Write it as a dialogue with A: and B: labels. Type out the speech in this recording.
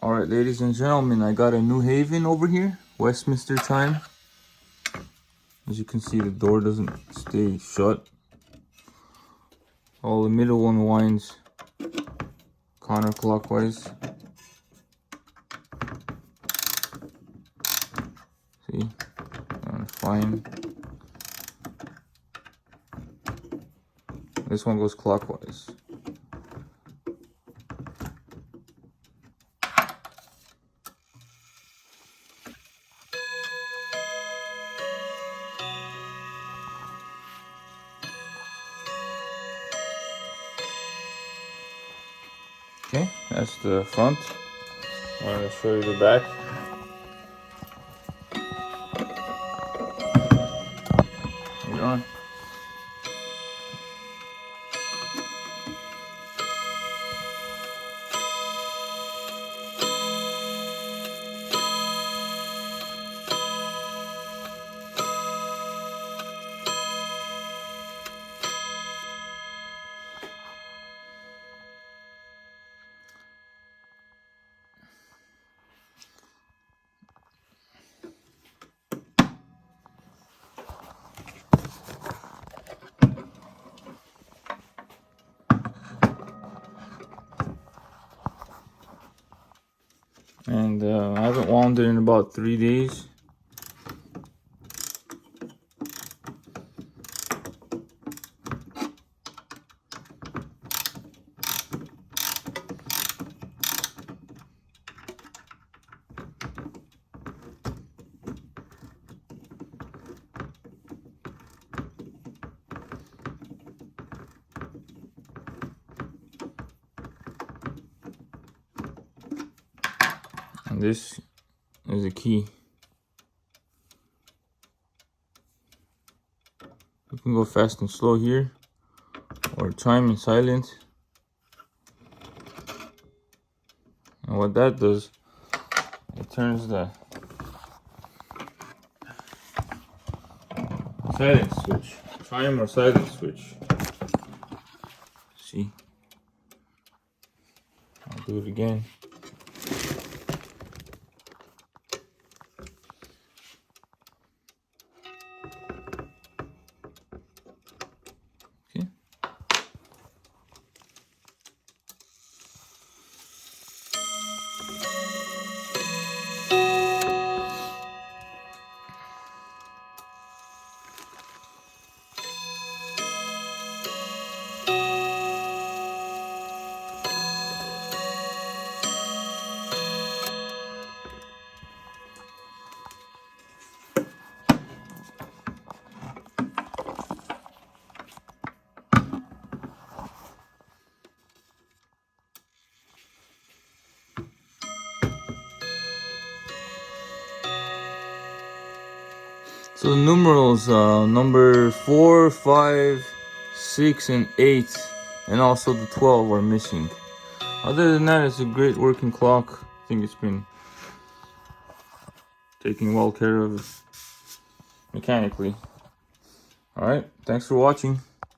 A: Alright, ladies and gentlemen, I got a new Haven over here. Westminster time. As you can see, the door doesn't stay shut. All the middle one winds counterclockwise. See? Fine. This one goes clockwise. Okay, that's the front. I'm going to show you the back. Hold on. And I haven't wound it in about 3 days. And this is a key. You can go fast and slow here, or chime and silent. And what that does, it turns the silent switch, chime or silent switch. See? I'll do it again. Okay. So the numerals, number 4, 5, 6, and 8, and also the 12 are missing. Other than that, it's a great working clock. I think it's been taken well care of mechanically. Alright, thanks for watching.